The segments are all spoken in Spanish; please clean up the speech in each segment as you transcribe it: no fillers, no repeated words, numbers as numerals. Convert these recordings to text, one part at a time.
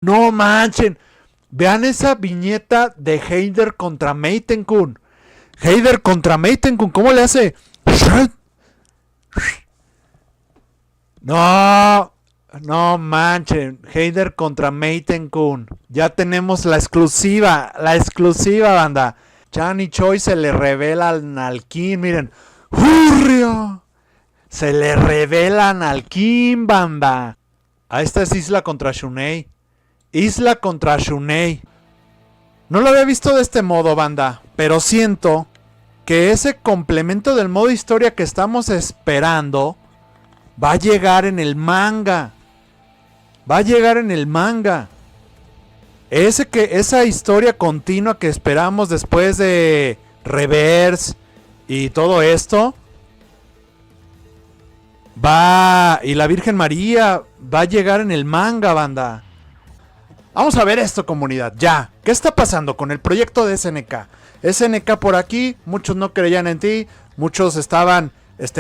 No manchen. Vean esa viñeta de Heider contra Meitenkun. Heider contra Meitenkun, ¿cómo le hace? No, no manchen. Heider contra Meitenkun. Ya tenemos la exclusiva, banda. Chan y Choi se le revela al Nalkin, miren. ¡Hurria! Se le revelan al Kim, banda. A esta es Isla contra Shunei. Isla contra Shunei. No lo había visto de este modo, banda, pero siento que ese complemento del modo historia que estamos esperando va a llegar en el manga. Va a llegar en el manga. Esa historia continua que esperamos después de Reverse y todo esto. Y la Virgen María va a llegar en el manga, banda. Vamos a ver esto, comunidad, ya. ¿Qué está pasando con el proyecto de SNK? SNK por aquí, muchos no creían en ti, muchos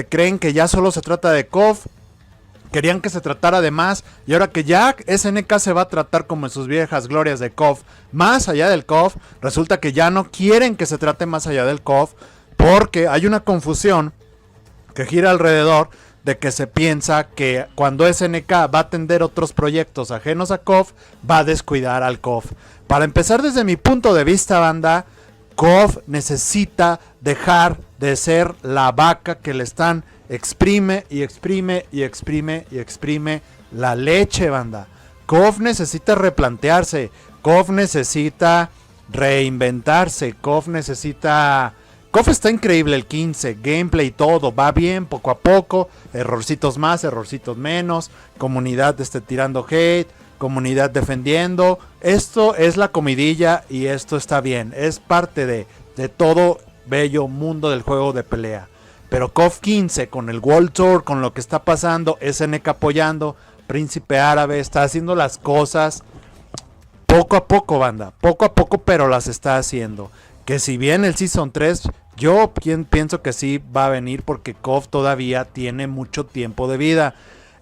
creen que ya solo se trata de KOF, querían que se tratara de más, y ahora que ya SNK se va a tratar como en sus viejas glorias de KOF, más allá del KOF, resulta que ya no quieren que se trate más allá del KOF, porque hay una confusión que gira alrededor de que se piensa que cuando SNK va a atender otros proyectos ajenos a KOF, va a descuidar al KOF. Para empezar, desde mi punto de vista, banda, KOF necesita dejar de ser la vaca que le están exprime y exprime y exprime y exprime la leche, banda. KOF necesita replantearse, KOF necesita reinventarse, KOF está increíble el 15, gameplay, todo, va bien, poco a poco, errorcitos más, errorcitos menos, comunidad tirando hate, comunidad defendiendo, esto es la comidilla y esto está bien, es parte de todo bello mundo del juego de pelea. Pero KOF 15 con el World Tour, con lo que está pasando, SNK apoyando, Príncipe Árabe, está haciendo las cosas poco a poco, banda, poco a poco, pero las está haciendo. Que si bien el Season 3, yo pienso que sí va a venir porque KOF todavía tiene mucho tiempo de vida.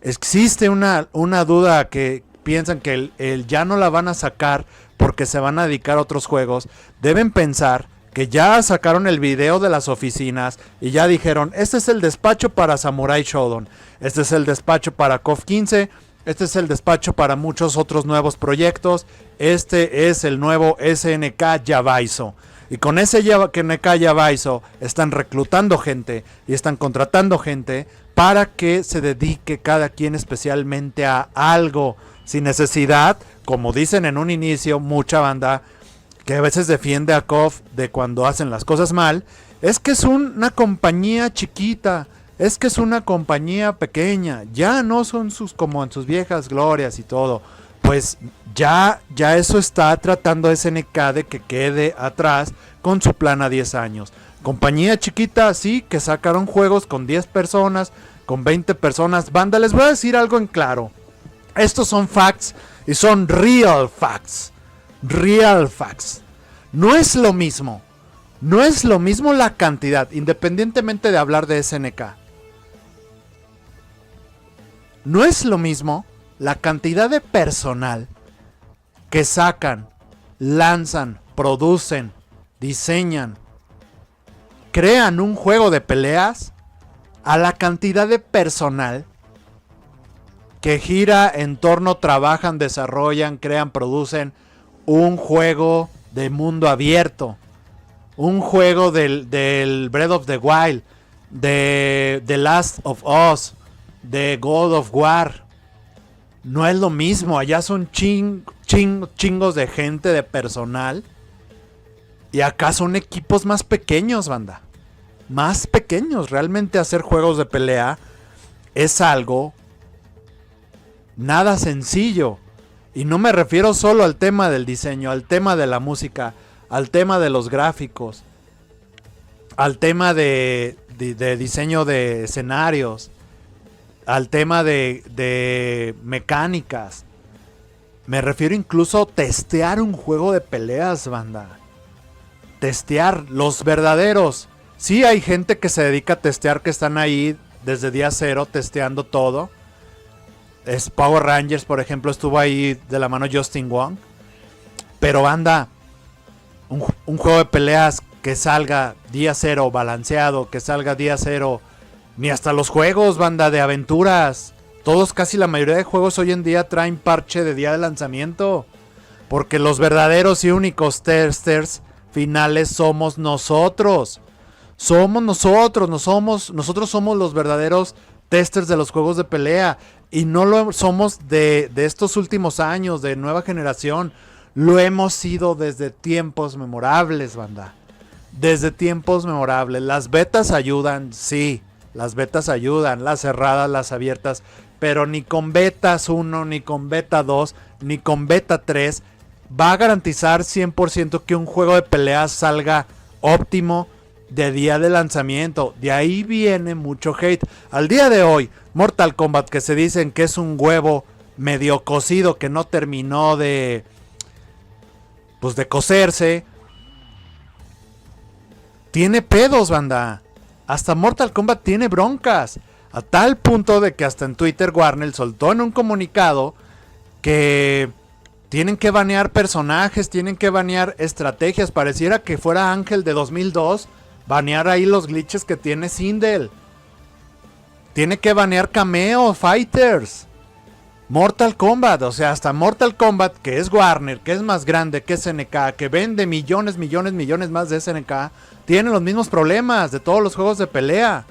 Existe una duda que piensan que el ya no la van a sacar porque se van a dedicar a otros juegos. Deben pensar que ya sacaron el video de las oficinas y ya dijeron, este es el despacho para Samurai Shodown, este es el despacho para KOF 15, este es el despacho para muchos otros nuevos proyectos, este es el nuevo SNK Yabaizo. Y con ese SNK Yabaizo están reclutando gente y están contratando gente para que se dedique cada quien especialmente a algo, sin necesidad, como dicen en un inicio, mucha banda que a veces defiende a KOF de cuando hacen las cosas mal, es que es una compañía chiquita, es que es una compañía pequeña, ya no son como en sus viejas glorias y todo. Pues ya eso está tratando SNK de que quede atrás con su plan a 10 años. Compañía chiquita, sí, que sacaron juegos con 10 personas, con 20 personas. Banda, les voy a decir algo en claro. Estos son facts y son real facts. Real facts. No es lo mismo. No es lo mismo la cantidad, independientemente de hablar de SNK. No es lo mismo la cantidad de personal que sacan, lanzan, producen, diseñan, crean un juego de peleas a la cantidad de personal que gira en torno, trabajan, desarrollan, crean, producen un juego de mundo abierto, un juego del Breath of the Wild, de The Last of Us, de God of War. No es lo mismo, allá son chingos de gente, de personal. Y acá son equipos más pequeños, banda. Más pequeños. Realmente hacer juegos de pelea es algo nada sencillo. Y no me refiero solo al tema del diseño, al tema de la música, al tema de los gráficos, al tema de diseño de escenarios, al tema de mecánicas. Me refiero incluso a testear un juego de peleas, banda. Testear los verdaderos. Sí, hay gente que se dedica a testear, que están ahí desde día cero testeando todo. Power Rangers, por ejemplo, estuvo ahí de la mano Justin Wong. Pero banda, un juego de peleas que salga día cero balanceado, que salga día cero, ni hasta los juegos, banda, de aventuras. Todos, casi la mayoría de juegos hoy en día traen parche de día de lanzamiento. Porque los verdaderos y únicos testers finales somos nosotros. Somos nosotros, nosotros somos los verdaderos testers de los juegos de pelea. Y no lo somos de estos últimos años, de nueva generación. Lo hemos sido desde tiempos memorables, banda. Desde tiempos memorables. Las betas ayudan, sí. Las betas ayudan, las cerradas, las abiertas. Pero ni con betas 1, ni con beta 2, ni con beta 3 va a garantizar 100% que un juego de peleas salga óptimo de día de lanzamiento. De ahí viene mucho hate. Al día de hoy, Mortal Kombat, que se dicen que es un huevo medio cocido, que no terminó de cocerse, tiene pedos, banda. Hasta Mortal Kombat tiene broncas. A tal punto de que hasta en Twitter Warner soltó en un comunicado que tienen que banear personajes, tienen que banear estrategias. Pareciera que fuera Ángel de 2002. Banear ahí los glitches que tiene Sindel. Tiene que banear cameo, fighters. Mortal Kombat, o sea, hasta Mortal Kombat, que es Warner, que es más grande que SNK, que vende millones más de SNK, tiene los mismos problemas de todos los juegos de pelea.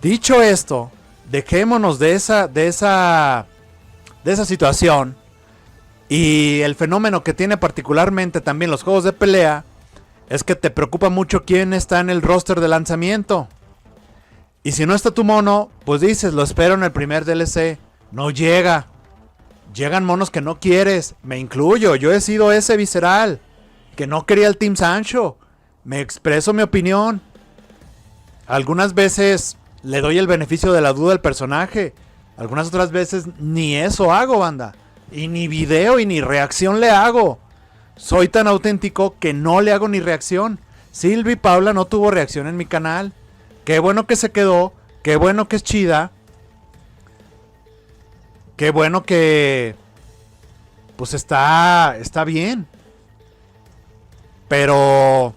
Dicho esto, dejémonos de esa situación. Y el fenómeno que tiene particularmente también los juegos de pelea es que te preocupa mucho quién está en el roster de lanzamiento. Y si no está tu mono, pues dices, lo espero en el primer DLC. No llega. Llegan monos que no quieres. Me incluyo, yo he sido ese visceral que no quería el Team Sancho. Me expreso mi opinión. Algunas veces le doy el beneficio de la duda al personaje. Algunas otras veces ni eso hago, banda. Y ni video y ni reacción le hago. Soy tan auténtico que no le hago ni reacción. Silvi Paula no tuvo reacción en mi canal. Qué bueno que se quedó. Qué bueno que es chida. Qué bueno que pues está bien. Pero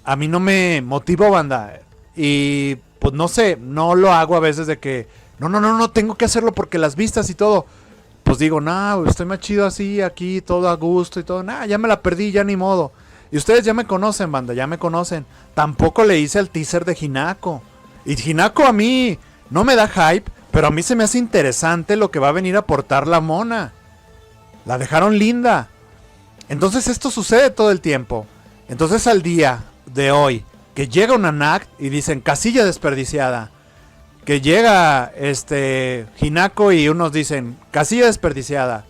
a mí no me motiva, banda. Y pues no sé, no lo hago a veces de que no, tengo que hacerlo porque las vistas y todo. Pues digo, no, estoy más chido así, aquí, todo a gusto y todo. Ya me la perdí, ya ni modo. Y ustedes ya me conocen, banda, ya me conocen. Tampoco le hice el teaser de Hinako. Y Hinako a mí no me da hype, pero a mí se me hace interesante lo que va a venir a aportar la mona. La dejaron linda. Entonces esto sucede todo el tiempo. Entonces al día de hoy, que llega una NAC y dicen casilla desperdiciada. Que llega Hinako y unos dicen casilla desperdiciada.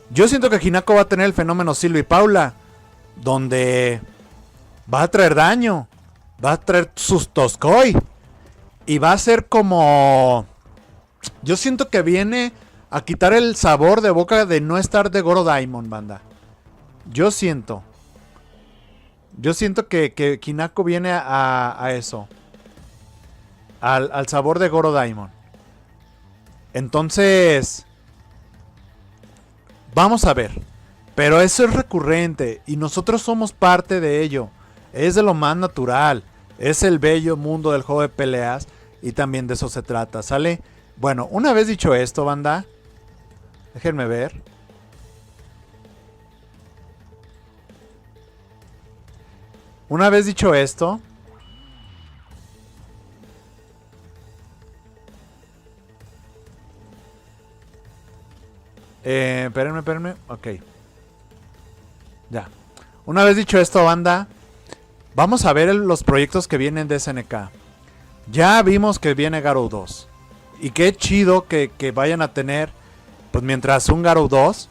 Yo siento que Hinako va a tener el fenómeno Silvi Paula, donde va a traer daño, va a traer sus Toskoi y va a ser como, yo siento que viene a quitar el sabor de boca de no estar de Goro Daimon, banda. Yo siento que Hinako viene a eso. Al sabor de Goro Daimon. Entonces vamos a ver. Pero eso es recurrente y nosotros somos parte de ello. Es de lo más natural. Es el bello mundo del juego de peleas y también de eso se trata, ¿sale? Bueno, una vez dicho esto, banda, déjenme ver. Una vez dicho esto, espérenme. Ok. Ya. Una vez dicho esto, banda, vamos a ver los proyectos que vienen de SNK. Ya vimos que viene Garou 2. Y qué chido que vayan a tener, pues mientras un Garou 2,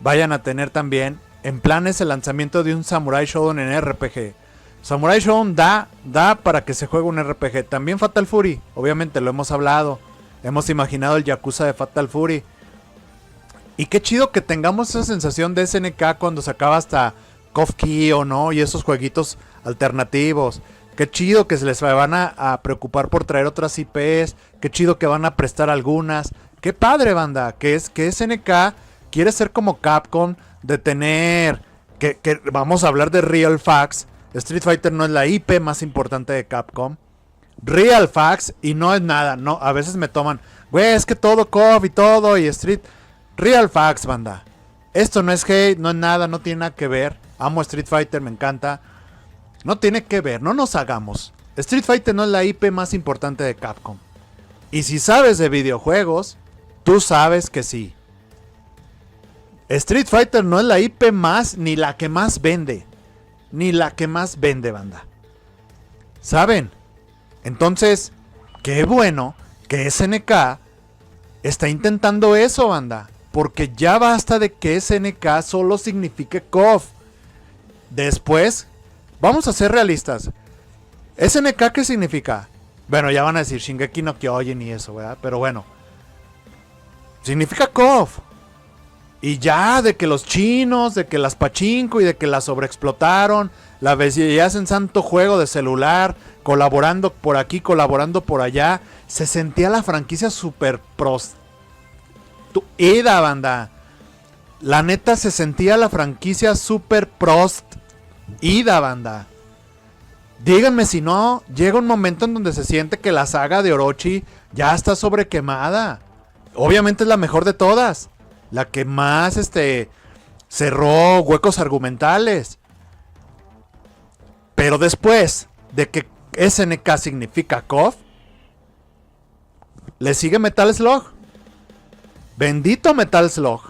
vayan a tener también en planes el lanzamiento de un Samurai Shodown en RPG. Samurai Shodown da para que se juegue un RPG. También Fatal Fury, obviamente lo hemos hablado. Hemos imaginado el Yakuza de Fatal Fury. Y qué chido que tengamos esa sensación de SNK cuando sacaba hasta KOF Kyo, ¿no? Y esos jueguitos alternativos. Qué chido que se les van a preocupar por traer otras IPs. Qué chido que van a prestar algunas. Qué padre, banda. Que SNK quiere ser como Capcom. De tener... Que vamos a hablar de Real Facts. Street Fighter no es la IP más importante de Capcom. Real Facts. Y no es nada. No, a veces me toman... Güey, es que todo KOF y todo. Y Street... Real Facts, banda. Esto no es hate, no es nada. No tiene nada que ver. Amo Street Fighter, me encanta. No tiene que ver, no nos hagamos. Street Fighter no es la IP más importante de Capcom. Y si sabes de videojuegos, tú sabes que sí. Street Fighter no es la IP más, ni la que más vende. Ni la que más vende, banda. ¿Saben? Entonces, qué bueno que SNK está intentando eso, banda. Porque ya basta de que SNK solo signifique KOF. Después... Vamos a ser realistas. ¿SNK qué significa? Bueno, ya van a decir Shingeki no Kyojin y eso, ¿verdad? Pero bueno. Significa KOF. Y ya, de que los chinos, de que las pachinko y de que las sobreexplotaron. La veías en santo juego de celular. Colaborando por aquí, colaborando por allá. Se sentía la franquicia super prostituida, banda. La neta se sentía la franquicia super ida, banda. Díganme si no, llega un momento en donde se siente que la saga de Orochi ya está sobrequemada. Obviamente es la mejor de todas. La que más cerró huecos argumentales. Pero después de que SNK significa KOF, le sigue Metal Slug. Bendito Metal Slug.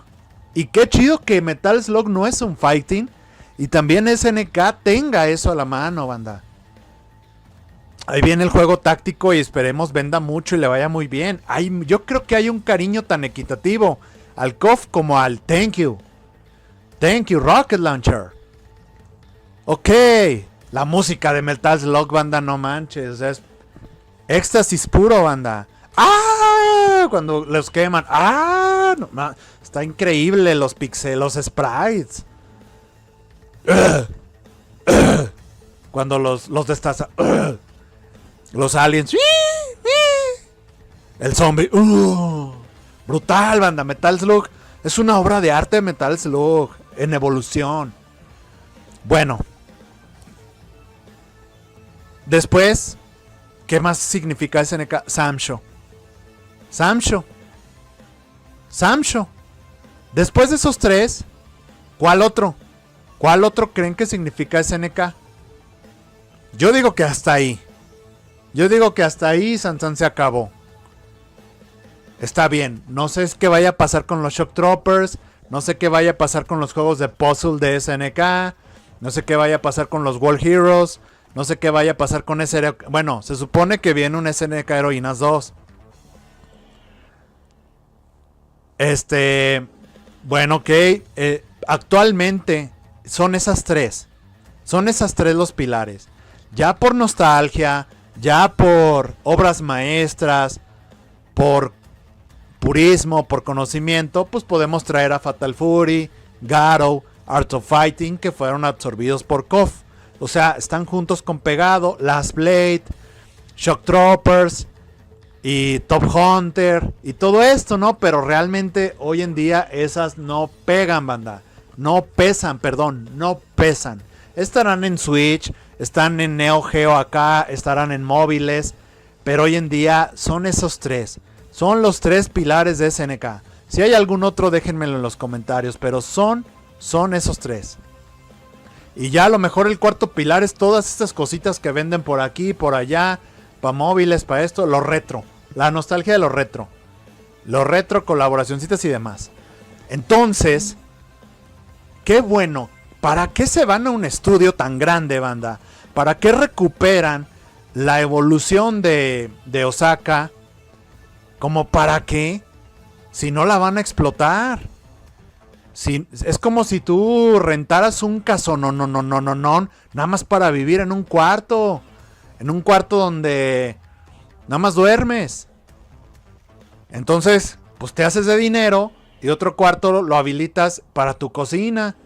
Y qué chido que Metal Slug no es un fighting. Y también SNK tenga eso a la mano, banda. Ahí viene el juego táctico y esperemos venda mucho y le vaya muy bien. Yo creo que hay un cariño tan equitativo al KOF como al Thank You. Thank You, Rocket Launcher. Ok, la música de Metal Slug, banda, no manches. Es éxtasis puro, banda. ¡Ah! Cuando los queman. ¡Ah! No, está increíble los pixels, los sprites. Cuando los destaza. Los aliens. El zombie. Brutal, banda. Metal Slug es una obra de arte de Metal Slug en evolución. Bueno. Después, ¿qué más significa SNK? Samsho. Después de esos tres, ¿cuál otro? ¿Cuál otro creen que significa SNK? Yo digo que hasta ahí. Sansan se acabó. Está bien. No sé qué vaya a pasar con los Shock Troopers. No sé qué vaya a pasar con los juegos de puzzle de SNK. No sé qué vaya a pasar con los World Heroes. No sé qué vaya a pasar con SNK. Bueno, se supone que viene un SNK Heroínas 2. Bueno, ok. Actualmente son esas tres. Son esas tres los pilares. Ya por nostalgia, ya por obras maestras, por purismo, por conocimiento, pues podemos traer a Fatal Fury, Garou, Art of Fighting, que fueron absorbidos por KOF. O sea, están juntos con pegado. Last Blade, Shock Troopers y Top Hunter y todo esto, ¿no? Pero realmente hoy en día esas no pegan, banda. No pesan. Estarán en Switch, están en Neo Geo acá, estarán en móviles. Pero hoy en día son esos tres. Son los tres pilares de SNK. Si hay algún otro, déjenmelo en los comentarios. Pero son esos tres. Y ya a lo mejor el cuarto pilar es todas estas cositas que venden por aquí, por allá. Para móviles, para esto. Lo retro. La nostalgia de lo retro. Lo retro, colaboracioncitas y demás. Entonces, qué bueno. ¿Para qué se van a un estudio tan grande, banda? ¿Para qué recuperan la evolución de Osaka? ¿Como para qué? Si no la van a explotar. Es como si tú rentaras un casonononononón nada más para vivir en un cuarto. En un cuarto donde nada más duermes. Entonces, pues te haces de dinero y otro cuarto lo habilitas para tu cocina.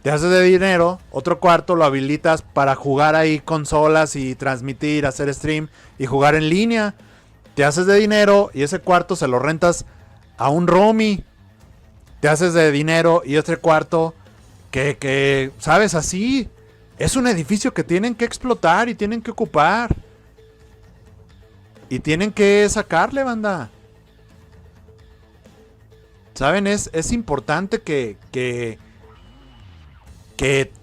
Te haces de dinero, otro cuarto lo habilitas para jugar ahí consolas y transmitir, hacer stream y jugar en línea. Te haces de dinero y ese cuarto se lo rentas a un roomie. Te haces de dinero y este cuarto que sabes, así. Es un edificio que tienen que explotar y tienen que ocupar. Y tienen que sacarle, banda. ¿Saben? Es importante que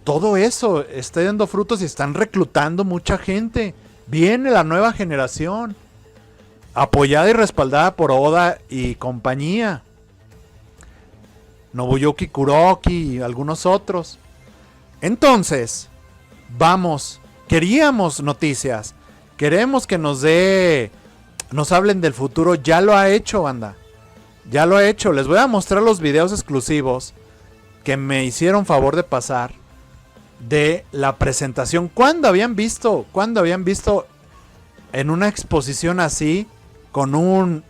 todo eso esté dando frutos y están reclutando mucha gente. Viene la nueva generación, apoyada y respaldada por Oda y compañía. Nobuyuki Kuroki y algunos otros. Entonces, vamos, queríamos noticias. Queremos que nos hablen del futuro. Ya lo ha hecho, banda. Ya lo ha hecho. Les voy a mostrar los videos exclusivos que me hicieron favor de pasar de la presentación. ¿Cuándo habían visto en una exposición así con un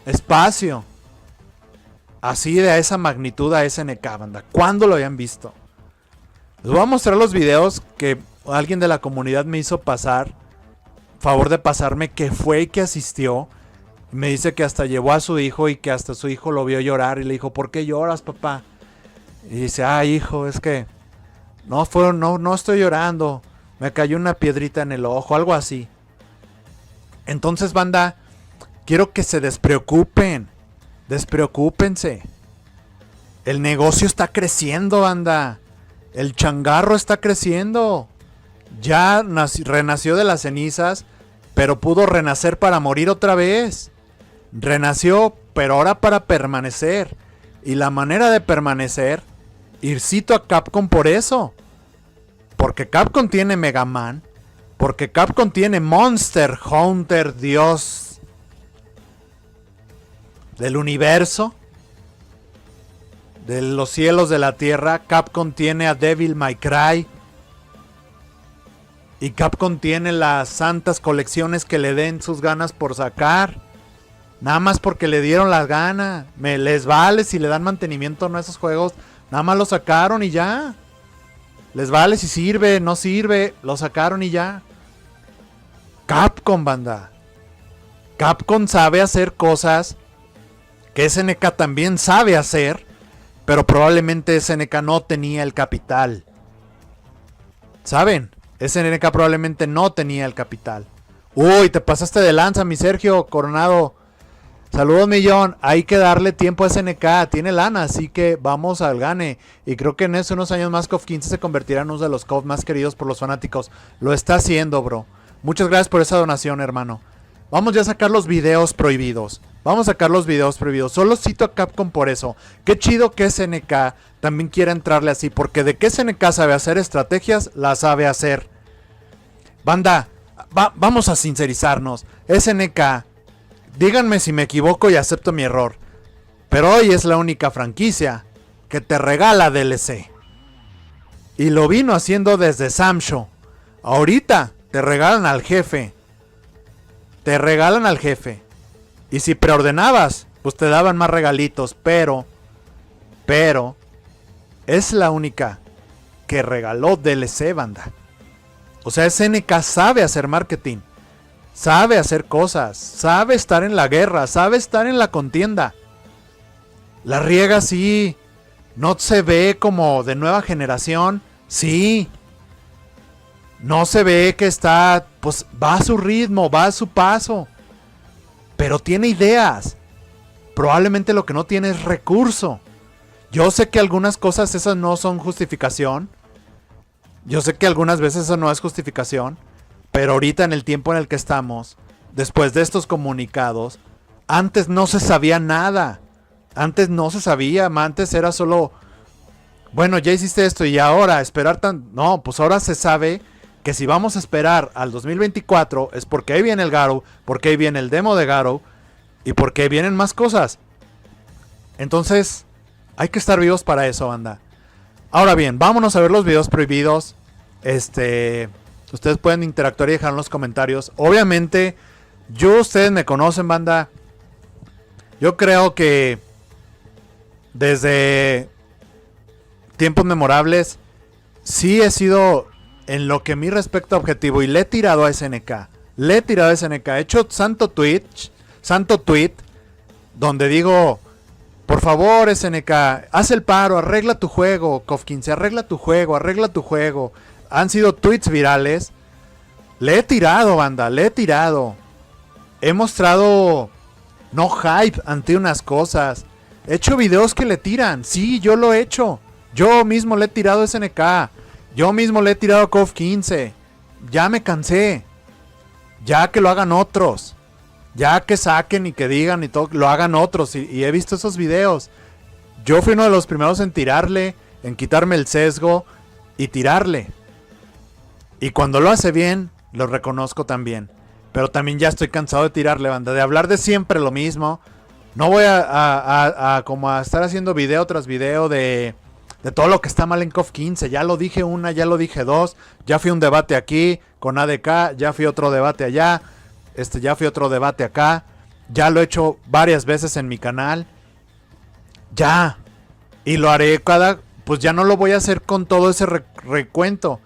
espacio así de esa magnitud a SNK, banda? ¿Cuándo lo habían visto? Les voy a mostrar los videos que alguien de la comunidad me hizo favor de pasarme, que fue y que asistió. Me dice que hasta llevó a su hijo y que hasta su hijo lo vio llorar y le dijo, ¿por qué lloras, papá? Y dice, hijo, es que no estoy llorando, me cayó una piedrita en el ojo, algo así. Entonces, banda, quiero que se despreocupen, despreocúpense. El negocio está creciendo, banda. El changarro está creciendo. Ya renació de las cenizas, pero pudo renacer para morir otra vez. Renació, pero ahora para permanecer. Y la manera de permanecer, ircito a Capcom por eso. Porque Capcom tiene Mega Man. Porque Capcom tiene Monster Hunter, Dios del universo, de los cielos, de la tierra. Capcom tiene a Devil May Cry. Y Capcom tiene las santas colecciones que le den sus ganas por sacar. Nada más porque le dieron la gana. Les vale si le dan mantenimiento o no a esos juegos. Nada más lo sacaron y ya. Les vale si sirve, no sirve. Lo sacaron y ya. Capcom, banda. Capcom sabe hacer cosas que SNK también sabe hacer. Pero probablemente SNK no tenía el capital. ¿Saben? SNK probablemente no tenía el capital. Uy, te pasaste de lanza, mi Sergio Coronado. Saludos, millón. Hay que darle tiempo a SNK. Tiene lana, así que vamos al gane. Y creo que en unos años más KOF 15 se convertirá en uno de los KOF más queridos por los fanáticos. Lo está haciendo, bro. Muchas gracias por esa donación, hermano. Vamos ya a sacar los videos prohibidos. Vamos a sacar los videos prohibidos. Solo cito a Capcom por eso. Qué chido que SNK también quiera entrarle así. Porque de que SNK sabe hacer estrategias, la sabe hacer. Banda, vamos a sincerizarnos. SNK, díganme si me equivoco y acepto mi error, pero hoy es la única franquicia que te regala DLC. Y lo vino haciendo desde Samsho. Ahorita te regalan al jefe. Te regalan al jefe. Y si preordenabas, pues te daban más regalitos. Pero es la única que regaló DLC, banda. O sea, SNK sabe hacer marketing. Sabe hacer cosas. Sabe estar en la guerra. Sabe estar en la contienda. La riega sí. No se ve como de nueva generación. Sí. No se ve que está, pues va a su ritmo, va a su paso. Pero tiene ideas. Probablemente lo que no tiene es recurso. Yo sé que algunas cosas esas no son justificación. Yo sé que algunas veces eso no es justificación. Pero ahorita en el tiempo en el que estamos, después de estos comunicados, antes no se sabía nada. Antes no se sabía, antes era solo, bueno, ya hiciste esto y ahora esperar No, pues ahora se sabe que si vamos a esperar al 2024 es porque ahí viene el Garou, porque ahí viene el demo de Garou y porque ahí vienen más cosas. Entonces, hay que estar vivos para eso, banda. Ahora bien, vámonos a ver los videos prohibidos. Ustedes pueden interactuar y dejar en los comentarios. Obviamente, ustedes me conocen, banda. Yo creo que desde tiempos memorables, sí he sido, en lo que a mí respecta, objetivo, y le he tirado a SNK. He hecho santo tweet, donde digo, por favor SNK, haz el paro, arregla tu juego, KOF-15, arregla tu juego. Han sido tweets virales. Le he tirado, banda, He mostrado no hype ante unas cosas. He hecho videos que le tiran. Sí, yo lo he hecho. Yo mismo le he tirado a SNK. Yo mismo le he tirado a KOF-15. Ya me cansé. Ya que lo hagan otros. Ya que saquen y que digan y todo, lo hagan otros. Y he visto esos videos. Yo fui uno de los primeros en tirarle, en quitarme el sesgo y tirarle. Y cuando lo hace bien, lo reconozco también. Pero también ya estoy cansado de tirarle, banda. De hablar de siempre lo mismo. No voy a estar haciendo video tras video de todo lo que está mal en KOF-15. Ya lo dije una, ya lo dije dos. Ya fui un debate aquí con ADK. Ya fui otro debate allá. Ya fui otro debate acá. Ya lo he hecho varias veces en mi canal. Ya. Y lo haré pues ya no lo voy a hacer con todo ese recuento.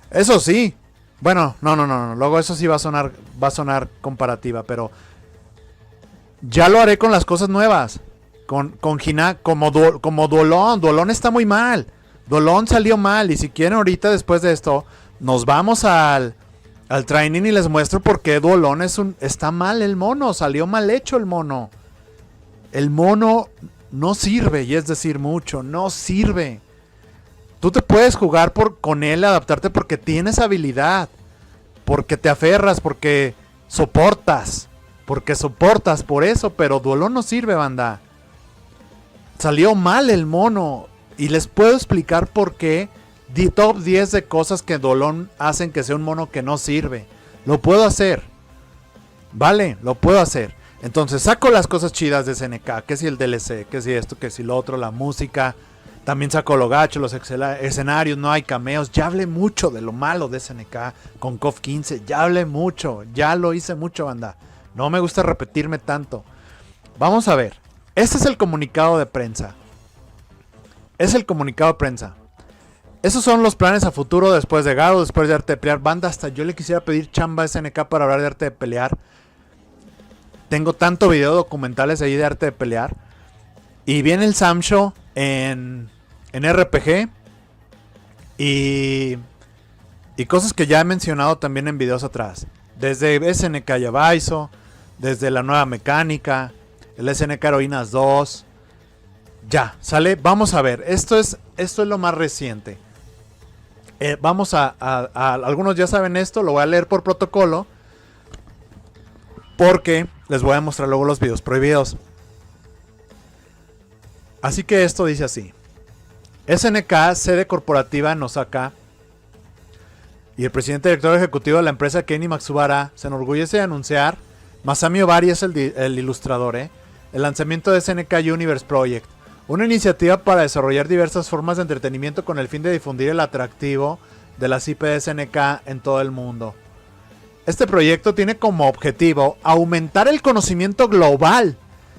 Eso sí. Bueno, no. Luego eso sí va a sonar comparativa. Pero ya lo haré con las cosas nuevas. Con Hina, como Duolón. Duolón está muy mal. Duolón salió mal. Y si quieren ahorita después de esto, nos vamos al training y les muestro por qué Duolón está mal el mono. Salió mal hecho el mono. El mono no sirve, y es decir mucho. No sirve. Tú te puedes jugar con él, adaptarte porque tienes habilidad. Porque te aferras, porque soportas. Por eso. Pero Duolón no sirve, banda. Salió mal el mono. Y les puedo explicar por qué. Top 10 de cosas que Duolón hacen que sea un mono que no sirve. Lo puedo hacer. Vale, lo puedo hacer. Entonces saco las cosas chidas de SNK. Que si el DLC, que si esto, que si lo otro, la música. También saco lo gacho, los escenarios, no hay cameos. Ya hablé mucho de lo malo de SNK con KOF-15. Ya hablé mucho. Ya lo hice mucho, banda. No me gusta repetirme tanto. Vamos a ver. Este es el comunicado de prensa. Esos son los planes a futuro después de Garo, después de Arte de Pelear. Banda, hasta yo le quisiera pedir chamba a SNK para hablar de Arte de Pelear. Tengo tanto video documentales ahí de Arte de Pelear. Y viene el Sam Show en RPG. Y cosas que ya he mencionado también en videos atrás. Desde SNK Yabaizo, desde la nueva mecánica, el SNK Heroínas 2. Ya, sale, vamos a ver. Esto es lo más reciente. Vamos a algunos ya saben esto, lo voy a leer por protocolo. Porque les voy a mostrar luego los videos prohibidos. Así que esto dice así. SNK, sede corporativa en Osaka. Y el presidente director ejecutivo de la empresa, Kenny Matsubara, se enorgullece de anunciar, Masami Obari es el ilustrador, el lanzamiento de SNK Universe Project. Una iniciativa para desarrollar diversas formas de entretenimiento con el fin de difundir el atractivo de las IP de SNK en todo el mundo. Este proyecto tiene como objetivo aumentar el conocimiento global,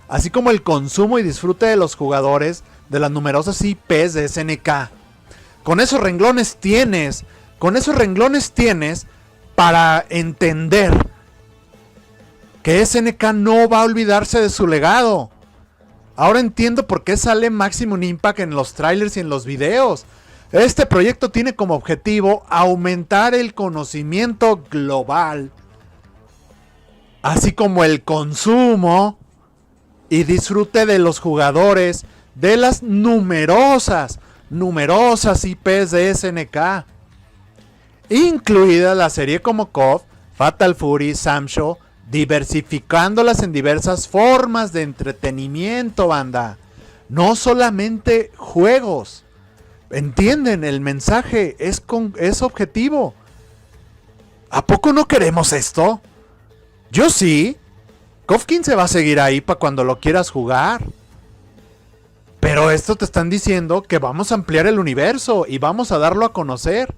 así como el consumo y disfrute de los jugadores de las numerosas IPs de SNK. Con esos renglones tienes para entender que SNK no va a olvidarse de su legado. Ahora entiendo por qué sale Maximum Impact en los trailers y en los videos. Este proyecto tiene como objetivo aumentar el conocimiento global, así como el consumo y disfrute de los jugadores de las numerosas IPs de SNK, incluida la serie como KOF, Fatal Fury, Samsho, diversificándolas en diversas formas de entretenimiento, banda. No solamente juegos. ¿Entienden? El mensaje es objetivo. ¿A poco no queremos esto? Yo sí. KOF-15 va a seguir ahí para cuando lo quieras jugar. Pero esto te están diciendo que vamos a ampliar el universo y vamos a darlo a conocer.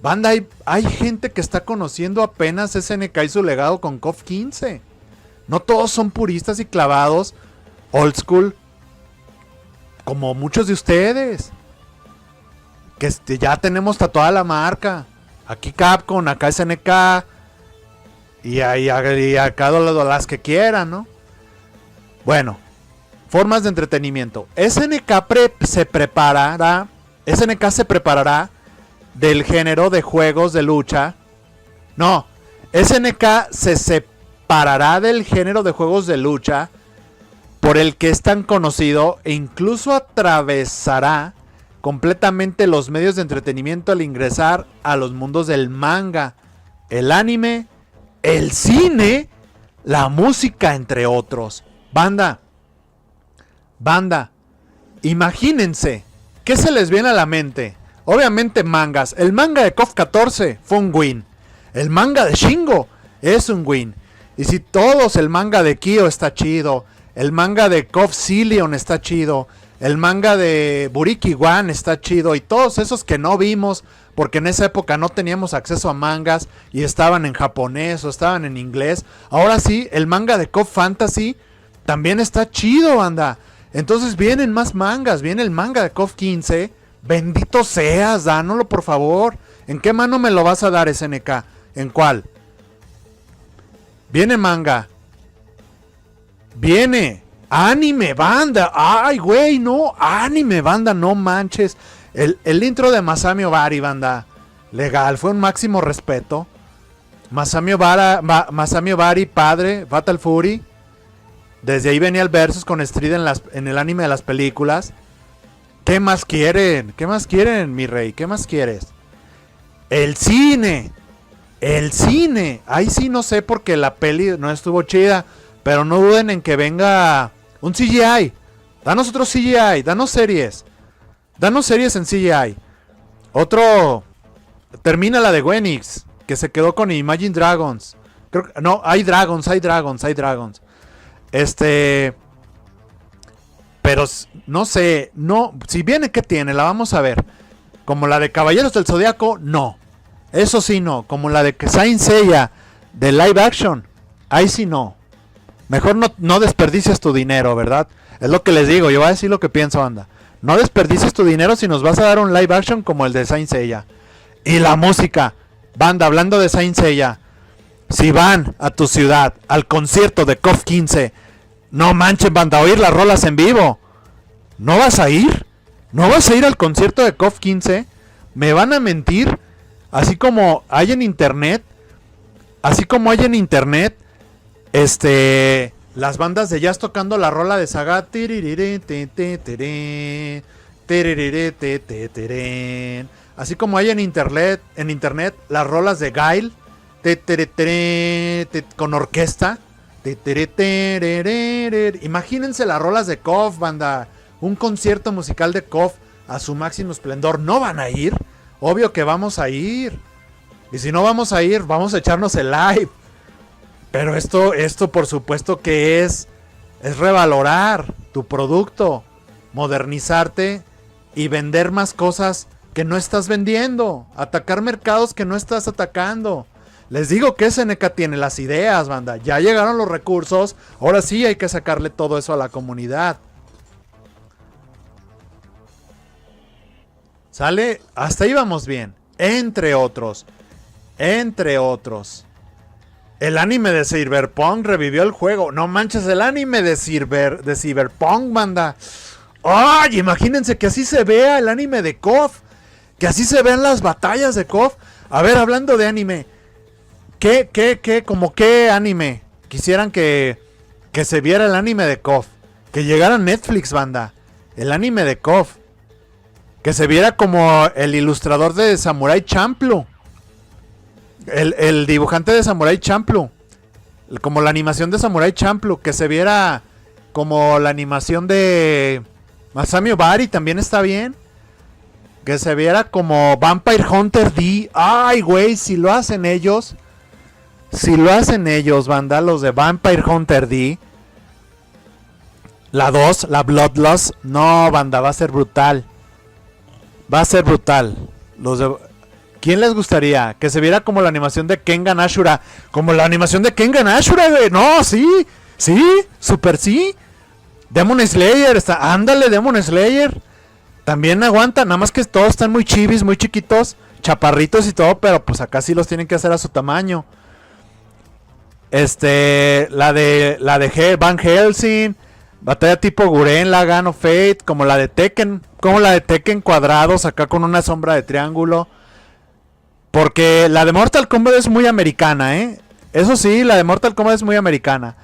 Banda, hay gente que está conociendo apenas SNK y su legado con KOF-15. No todos son puristas y clavados, old school, como muchos de ustedes. Que ya tenemos tatuada la marca. Aquí Capcom, acá SNK. Y acá las que quieran, ¿no? Bueno, formas de entretenimiento. SNK se preparará del género de juegos de lucha. No, SNK se separará del género de juegos de lucha por el que es tan conocido e incluso atravesará completamente los medios de entretenimiento al ingresar a los mundos del manga, el anime, el cine, la música, entre otros. Banda, imagínense, ¿qué se les viene a la mente? Obviamente mangas. El manga de KOF 14 fue un win. El manga de Shingo es un win. Y si todos, el manga de Kyo está chido, el manga de KOF Zillion está chido, el manga de Buriki One está chido, y todos esos que no vimos porque en esa época no teníamos acceso a mangas y estaban en japonés o estaban en inglés, ahora sí, el manga de KOF Fantasy también está chido, banda. Entonces vienen más mangas, viene el manga de KOF 15. Bendito seas, dánoslo por favor. ¿En qué mano me lo vas a dar, SNK? ¿En cuál? Viene manga. Viene anime, banda. Ay, güey, no. Anime, banda, no manches. El intro de Masami Obari, banda. Legal, fue un máximo respeto. Masami Obari, padre, Fatal Fury. Desde ahí venía el versus con Street en el anime de las películas. ¿Qué más quieren? ¿Qué más quieren, mi rey? ¿Qué más quieres? El cine. El cine. Ahí sí no sé porque la peli no estuvo chida. Pero no duden en que venga un CGI. Danos otro CGI. Danos series. Danos series en CGI. Otro. Termina la de Wenix, que se quedó con Imagine Dragons. No, hay dragons. Pero no sé, no, si viene, ¿qué tiene? La vamos a ver. Como la de Caballeros del Zodiaco, no. Eso sí no. Como la de Saint Seiya de live action, ahí sí no. Mejor no desperdicies tu dinero, ¿verdad? Es lo que les digo, yo voy a decir lo que pienso, banda. No desperdicies tu dinero si nos vas a dar un live action como el de Saint Seiya. Y la música, banda, hablando de Saint Seiya, si van a tu ciudad al concierto de KOF 15, no manchen, banda, a oír las rolas en vivo. ¿No vas a ir? ¿No vas a ir al concierto de KOF 15? ¿Me van a mentir? Así como hay en internet, las bandas de jazz tocando la rola de Saga. Así como hay en internet las rolas de Guile con orquesta. Imagínense las rolas de KOF, banda. Un concierto musical de KOF a su máximo esplendor. ¿No van a ir? Obvio que vamos a ir. Y si no vamos a ir, vamos a echarnos el live. Pero esto por supuesto que es revalorar tu producto, modernizarte y vender más cosas que no estás vendiendo, atacar mercados que no estás atacando. Les digo que SNK tiene las ideas, banda. Ya llegaron los recursos. Ahora sí hay que sacarle todo eso a la comunidad. ¿Sale? Hasta ahí vamos bien. Entre otros. El anime de Cyberpunk revivió el juego. No manches, el anime de Cyberpunk, banda. ¡Ay! Imagínense que así se vea el anime de KOF. Que así se vean las batallas de KOF. A ver, hablando de anime. ¿Como qué anime quisieran que se viera el anime de KOF? Que llegara a Netflix, banda. El anime de KOF. Que se viera como el ilustrador de Samurai Champloo. El dibujante de Samurai Champloo. Como la animación de Samurai Champloo. Que se viera como la animación de Masami Obari. También está bien. Que se viera como Vampire Hunter D. Ay, güey, si lo hacen ellos. Banda, los de Vampire Hunter D. La 2, la Bloodlust. No, banda, va a ser brutal. ¿Quién les gustaría? Que se viera como la animación de Kengan Ashura. Como la animación de Kengan Ashura, güey. No, sí, super sí. Demon Slayer, ándale, Demon Slayer. También aguanta, nada más que todos están muy chivis, muy chiquitos, chaparritos y todo, pero pues acá sí los tienen que hacer a su tamaño. La de Van Helsing, batalla tipo Gurren Lagann of Fate, como la de Tekken cuadrados, acá con una sombra de triángulo. Porque la de Mortal Kombat es muy americana, Eso sí, la de Mortal Kombat es muy americana.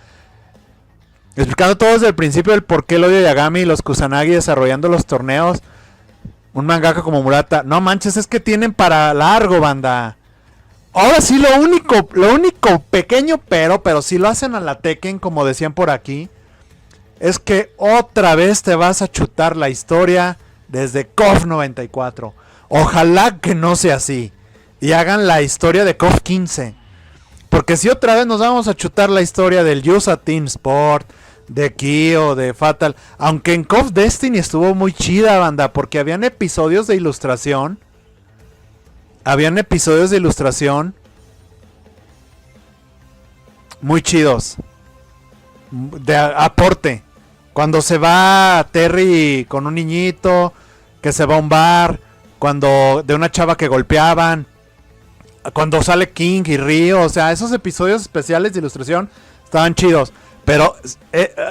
Explicando todo desde el principio el por qué el odio de Yagami y los Kusanagi desarrollando los torneos. Un mangaka como Murata. No manches, es que tienen para largo, banda. Ahora sí, lo único pequeño pero si lo hacen a la Tekken, como decían por aquí, es que otra vez te vas a chutar la historia desde KOF 94. Ojalá que no sea así. Y hagan la historia de KOF 15. Porque si otra vez nos vamos a chutar la historia del Yusa Team Sport, de Kyo, de Fatal. Aunque en KOF Destiny estuvo muy chida, banda, porque habían episodios de ilustración. Muy chidos. De aporte. Cuando se va Terry con un niñito, que se va a un bar, cuando de una chava que golpeaban, cuando sale King y Ryo, o sea, esos episodios especiales de ilustración estaban chidos. Pero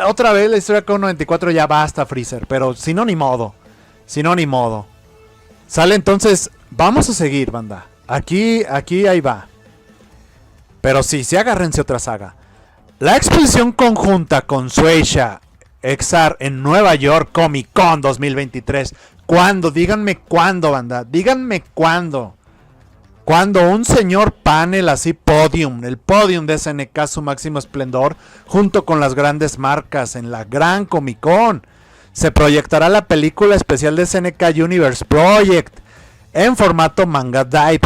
otra vez la historia con 94 ya basta, Freezer. Pero si no, ni modo. Sale entonces, vamos a seguir, banda. Aquí, ahí va. Pero sí agárrense otra saga. La exposición conjunta con Shueisha Exar en Nueva York Comic Con 2023. ¿Cuándo? Díganme cuándo, banda. Díganme cuándo. Cuando un señor panel así, podium, el podium de SNK su máximo esplendor, junto con las grandes marcas en la gran Comic Con, se proyectará la película especial de SNK Universe Project en formato Manga Dive.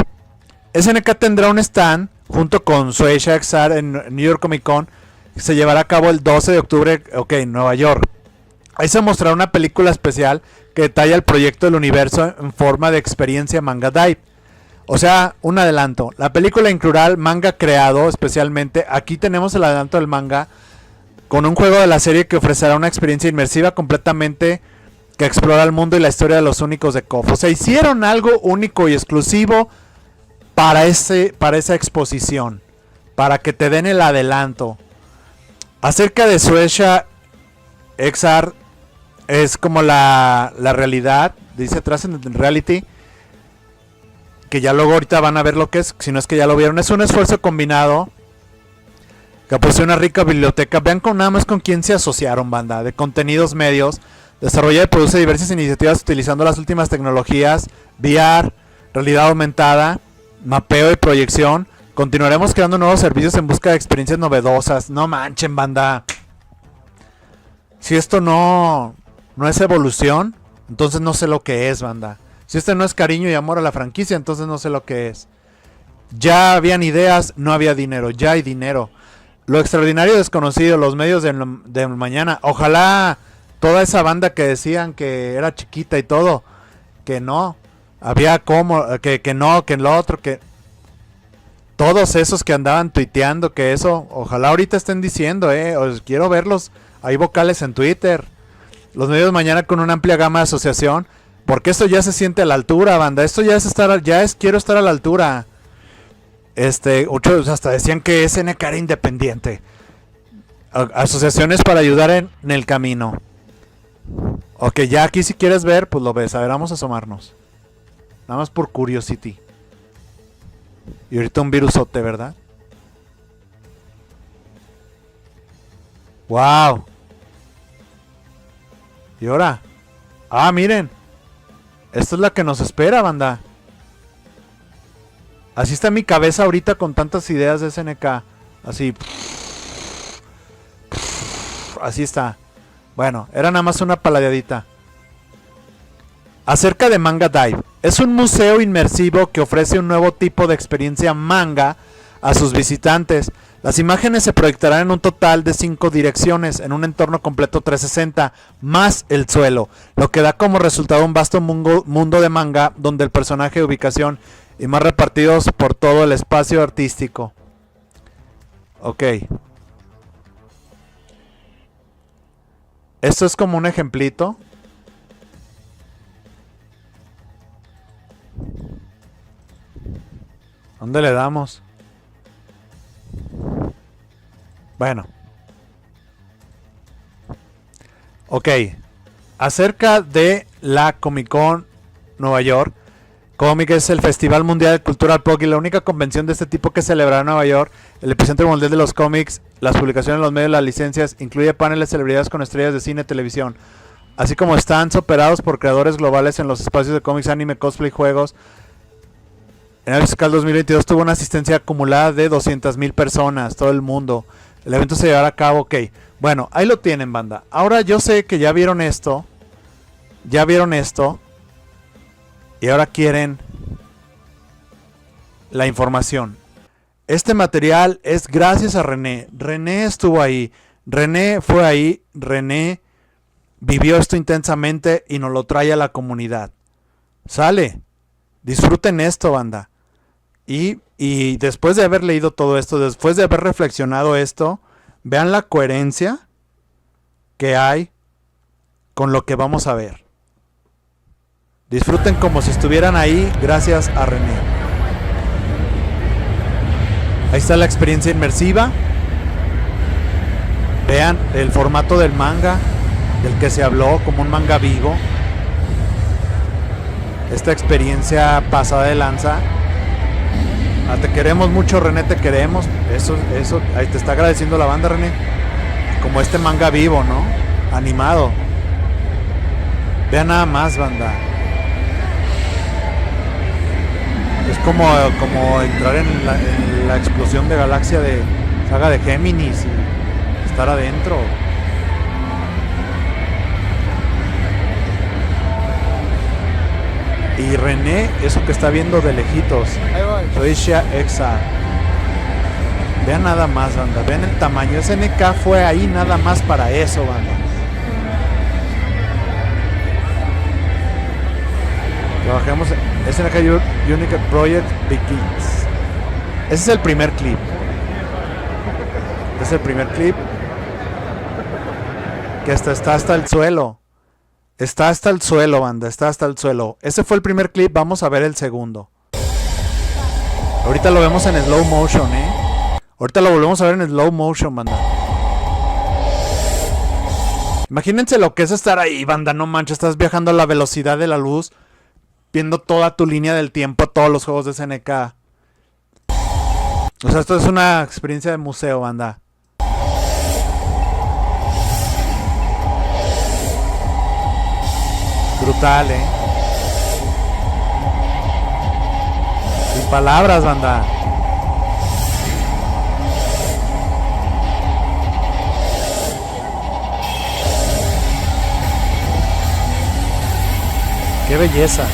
SNK tendrá un stand junto con Shueisha Exar en New York Comic Con, que se llevará a cabo el 12 de octubre, en Nueva York. Ahí se mostrará una película especial que detalla el proyecto del universo en forma de experiencia Manga Dive. O sea, un adelanto. La película incluirá el manga creado especialmente. Aquí tenemos el adelanto del manga con un juego de la serie que ofrecerá una experiencia inmersiva completamente que explora el mundo y la historia de los únicos de KOF. O sea, hicieron algo único y exclusivo para esa exposición, para que te den el adelanto. Acerca de Shueisha Exar, es como la realidad, dice Transcendent Reality, que ya luego ahorita van a ver lo que es, si no es que ya lo vieron. Es un esfuerzo combinado que posee una rica biblioteca. Vean nada más con quién se asociaron, banda, de contenidos medios. Desarrolla y produce diversas iniciativas utilizando las últimas tecnologías, VR, realidad aumentada, mapeo y proyección. Continuaremos creando nuevos servicios en busca de experiencias novedosas. No manchen, banda. Si esto no es evolución, entonces no sé lo que es, banda. Si este no es cariño y amor a la franquicia, entonces no sé lo que es. Ya habían ideas, no había dinero. Ya hay dinero. Lo extraordinario desconocido, los medios de mañana. Ojalá toda esa banda que decían que era chiquita y todo, que no. Había como, que no, que lo otro, que... Todos esos que andaban tuiteando que eso, ojalá ahorita estén diciendo, os quiero verlos. Hay vocales en Twitter. Los medios de mañana con una amplia gama de asociación. Porque esto ya se siente a la altura, banda. Esto ya es quiero estar a la altura. Muchos hasta decían que SNK era independiente. Asociaciones para ayudar en el camino. Ok, ya aquí si quieres ver, pues lo ves. A ver, vamos a asomarnos. Nada más por curiosity. Y ahorita un virusote, ¿verdad? Wow. Y ahora. Ah, miren. Esto es la que nos espera, banda. Así está mi cabeza ahorita con tantas ideas de SNK. Así. Así está. Bueno, era nada más una paladeadita. Acerca de Manga Dive. Es un museo inmersivo que ofrece un nuevo tipo de experiencia manga a sus visitantes. Las imágenes se proyectarán en un total de 5 direcciones, en un entorno completo 360, más el suelo, lo que da como resultado un vasto mundo de manga, donde el personaje de ubicación y más repartidos por todo el espacio artístico. Ok. Esto es como un ejemplito. ¿Dónde le damos? Bueno. Ok. Acerca de la Comic Con Nueva York. Comic es el Festival Mundial de Cultura Pop y la única convención de este tipo que celebrará en Nueva York. El epicentro mundial de los cómics, las publicaciones, los medios, las licencias. Incluye paneles, celebridades con estrellas de cine, televisión. Así como stands operados por creadores globales en los espacios de cómics, anime, cosplay, juegos. En el fiscal 2022 tuvo una asistencia acumulada de 200,000 personas, todo el mundo. El evento se llevará a cabo, ok. Bueno, ahí lo tienen, banda. Ahora yo sé que ya vieron esto. Ya vieron esto. Y ahora quieren la información. Este material es gracias a René. René estuvo ahí. René fue ahí. René vivió esto intensamente y nos lo trae a la comunidad. Sale. Disfruten esto, banda. Y después de haber leído todo esto, después de haber reflexionado esto, vean la coherencia que hay con lo que vamos a ver. Disfruten como si estuvieran ahí gracias a René. Ahí está la experiencia inmersiva. Vean el formato del manga, del que se habló como un manga vivo. Esta experiencia pasada de lanza. Te queremos mucho, René, te queremos. Eso, ahí te está agradeciendo la banda, René. Como este manga vivo, ¿no? Animado. Vean nada más, banda. Es como entrar en la explosión de galaxia de saga de Géminis y estar adentro. Y René, eso que está viendo de lejitos. Soy Shia Exa. Vean nada más, banda. Vean el tamaño. SNK fue ahí nada más para eso, banda. Trabajemos en SNK Unique Project Begins. Ese es el primer clip. Este es el primer clip. Que está hasta el suelo. Está hasta el suelo, banda. Está hasta el suelo. Ese fue el primer clip. Vamos a ver el segundo. Ahorita lo vemos en slow motion, Ahorita lo volvemos a ver en slow motion, banda. Imagínense lo que es estar ahí, banda. No manches, estás viajando a la velocidad de la luz, viendo toda tu línea del tiempo, todos los juegos de SNK. O sea, esto es una experiencia de museo, banda. Brutal, Sin palabras, banda. ¡Qué belleza!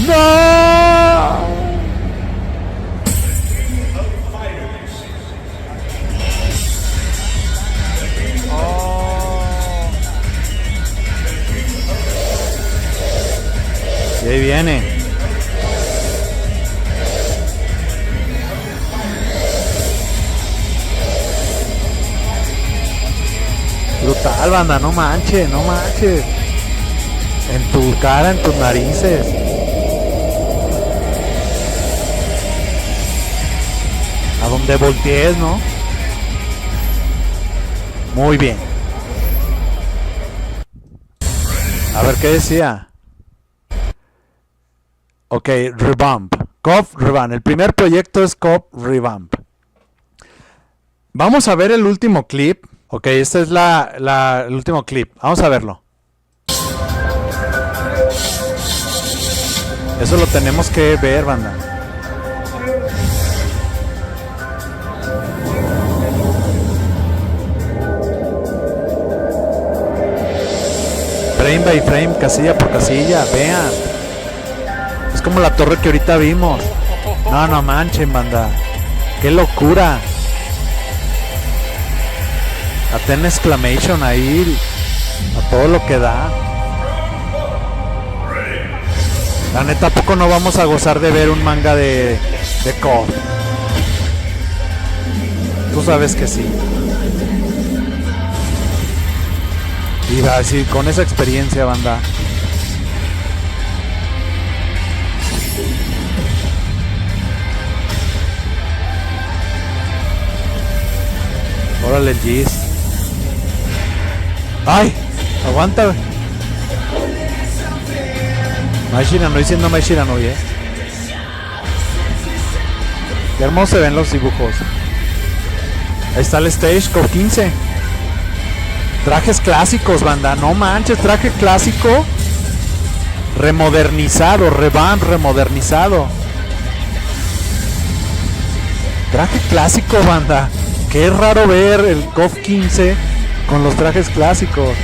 ¡No! Y ahí viene. Brutal, banda, no manches, no manches. En tu cara, en tus narices. A donde voltees, ¿no? Muy bien. A ver qué decía. Ok, Revamp. KOF Revamp. El primer proyecto es KOF Revamp. Vamos a ver el último clip. Ok, este es el último clip. Vamos a verlo. Eso lo tenemos que ver, banda. Frame by frame, casilla por casilla. Vean. Es como la torre que ahorita vimos. No manchen, banda. ¡Qué locura! Aten exclamation ahí. A todo lo que da. La neta, ¿a poco no vamos a gozar de ver un manga de KOF? Tú sabes que sí. Y va así, con esa experiencia, banda. Órale el Gis. ¡Ay! Aguanta, güey. Mai Shiranui siendo Mai Shiranui, Qué hermoso se ven los dibujos. Ahí está el stage con 15. Trajes clásicos, banda. No manches, traje clásico. Remodernizado, revamp remodernizado. Traje clásico, banda. Qué raro ver el KOF 15 con los trajes clásicos.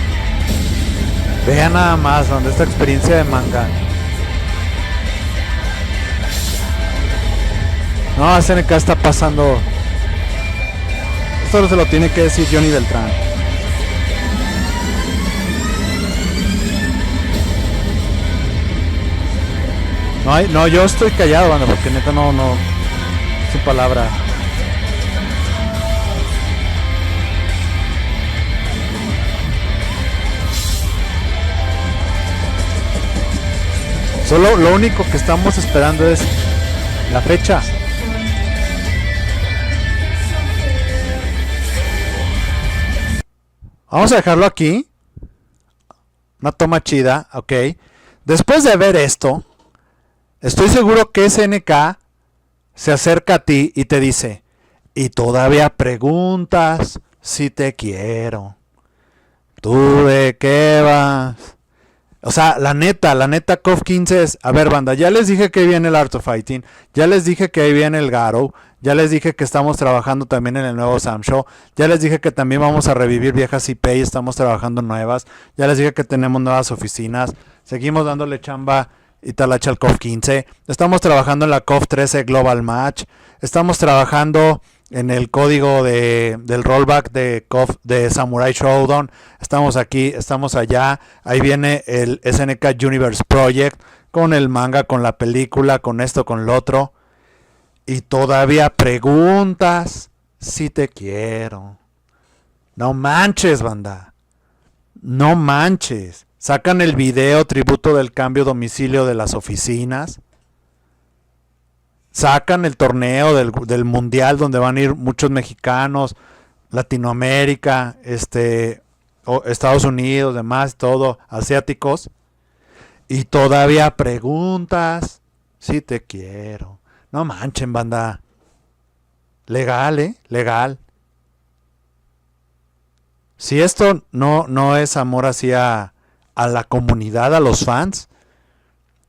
Vean nada más, banda, esta experiencia de manga. No, SNK está pasando. Esto se lo tiene que decir Johnny Beltrán. No, yo estoy callado, banda, porque neta no, sin palabra. Solo lo único que estamos esperando es la fecha. Vamos a dejarlo aquí. Una toma chida, ok. Después de ver esto, estoy seguro que SNK se acerca a ti y te dice, y todavía preguntas si te quiero. ¿Tú de qué vas? O sea, la neta, KOF 15 es, a ver, banda, ya les dije que ahí viene el Art of Fighting, ya les dije que ahí viene el Garou, ya les dije que estamos trabajando también en el nuevo Sam Show, ya les dije que también vamos a revivir viejas IP y estamos trabajando nuevas, ya les dije que tenemos nuevas oficinas, seguimos dándole chamba y talacha al KOF 15, estamos trabajando en la KOF 13 Global Match, estamos trabajando en el código del rollback de KOF de Samurai Showdown. Estamos aquí, estamos allá. Ahí viene el SNK Universe Project con el manga, con la película, con esto, con lo otro. Y todavía preguntas si te quiero. No manches, banda. No manches. Sacan el video tributo del cambio domicilio de las oficinas. Sacan el torneo del mundial donde van a ir muchos mexicanos, Latinoamérica, Estados Unidos, demás, todo, asiáticos. Y todavía preguntas si te quiero. No manchen, banda. Legal, legal. Si esto no es amor hacia a la comunidad, a los fans,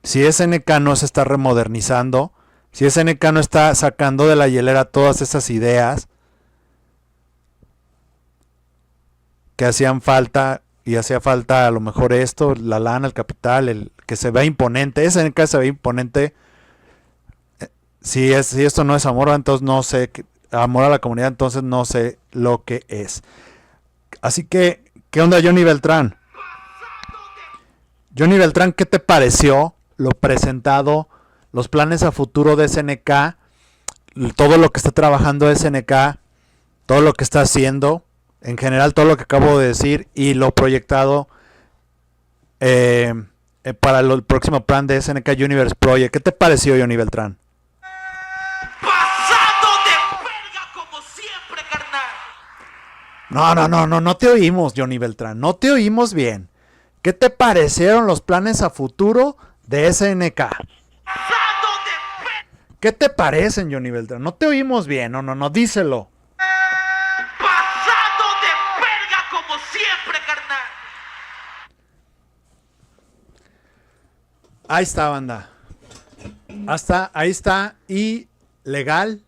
si SNK no se está remodernizando, si SNK no está sacando de la hielera todas esas ideas que hacían falta, y hacía falta a lo mejor esto, la lana, el capital, el que se vea imponente, SNK se ve imponente. Si esto no es amor, entonces no sé, amor a la comunidad, entonces no sé lo que es. Así que, ¿qué onda, Johnny Beltrán? Johnny Beltrán, ¿qué te pareció lo presentado? Los planes a futuro de SNK, todo lo que está trabajando SNK, todo lo que está haciendo, en general todo lo que acabo de decir y lo proyectado para el próximo plan de SNK Universe Project. ¿Qué te pareció, Johnny Beltrán? Pasando de verga como siempre, carnal. No te oímos, Johnny Beltrán, no te oímos bien. ¿Qué te parecieron los planes a futuro de SNK? ¿Qué te parecen, Johnny Beltrán? No te oímos bien, no, díselo. Pasando de verga como siempre, carnal. Ahí está, banda. Hasta ahí está. Y legal.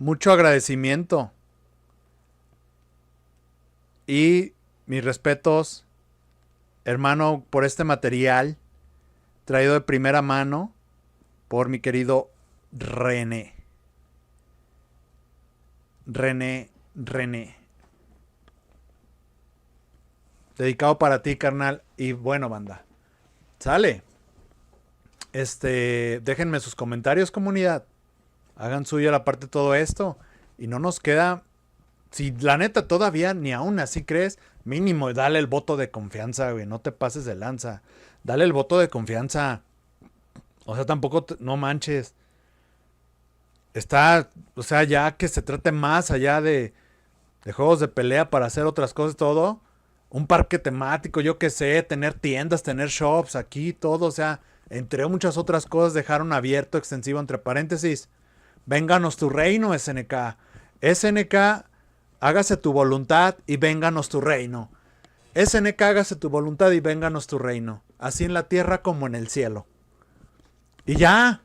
Mucho agradecimiento. Y mis respetos, hermano, por este material traído de primera mano por mi querido René. Dedicado para ti, carnal. Y bueno, banda. Sale. Déjenme sus comentarios, comunidad. Hagan suya la parte de todo esto. Y no nos queda Si la neta todavía ni aún así crees, mínimo dale el voto de confianza, güey. No te pases de lanza. Dale el voto de confianza. O sea, tampoco no manches. Está, o sea, ya que se trate más allá de juegos de pelea para hacer otras cosas, todo. Un parque temático, yo qué sé, tener tiendas, tener shops aquí, todo. O sea, entre muchas otras cosas, dejaron abierto, extensivo, entre paréntesis. Vénganos tu reino, SNK. SNK, hágase tu voluntad y vénganos tu reino. SNK, hágase tu voluntad y vénganos tu reino. Así en la tierra como en el cielo. Y ya.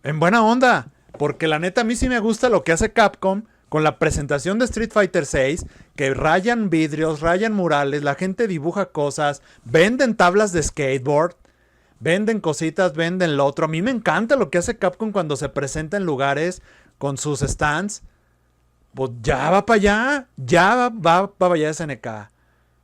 En buena onda. Porque la neta a mí sí me gusta lo que hace Capcom con la presentación de Street Fighter 6, que rayan vidrios, rayan murales, la gente dibuja cosas, venden tablas de skateboard, venden cositas, venden lo otro. A mí me encanta lo que hace Capcom cuando se presenta en lugares con sus stands. Pues ya va para allá, ya va para allá SNK.